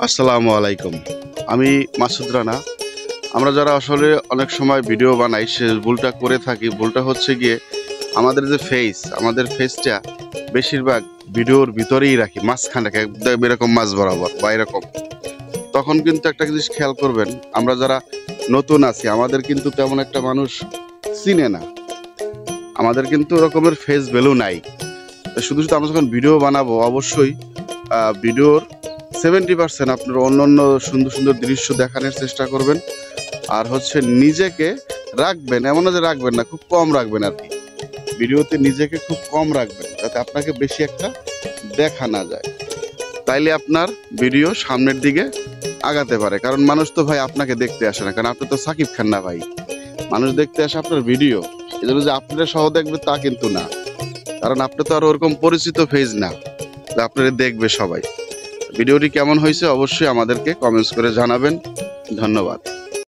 আসসালামু আলাইকুম। আমি মাসুদ রানা। আমরা যারা আসলে অনেক সময় ভিডিও বানাই সে ভুলটা করে থাকি। ভুলটা হচ্ছে গিয়ে আমাদের যে আমাদের ফেসটা বেশিরভাগ ভিডিওর ভিতরেই রাখি, মাঝখানে একদম এরকম মাঝ বরাবর বা এরকম। তখন কিন্তু একটা জিনিস খেয়াল করবেন, আমরা যারা নতুন আছি আমাদের কিন্তু তেমন একটা মানুষ চিনে না, আমাদের কিন্তু ওরকমের ফেস ভ্যালু নাই। শুধু শুধু আমরা যখন ভিডিও বানাবো অবশ্যই ভিডিওর 70% আপনার অন্য অন্য সুন্দর সুন্দর দৃশ্য দেখানোর চেষ্টা করবেন। আর হচ্ছে নিজেকে রাখবেন, এমন না যে রাখবেন না, খুব কম রাখবেন আর কি। ভিডিওতে নিজেকে খুব কম রাখবেন যাতে আপনাকে বেশি একটা দেখা না যায়, তাইলে আপনার ভিডিও সামনের দিকে আগাতে পারে। কারণ মানুষ তো ভাই আপনাকে দেখতে আসে না, কারণ আপনি তো সাকিব খান না ভাই। মানুষ দেখতে আসে আপনার ভিডিও, এই জন্য যে আপনারা সহ দেখবে তা কিন্তু না, কারণ আপনি তো আর ওরকম পরিচিত ফেজ না যে আপনারা দেখবে সবাই। ভিডিওটি কেমন হয়েছে অবশ্যই আমাদেরকে কমেন্টস করে জানাবেন। ধন্যবাদ।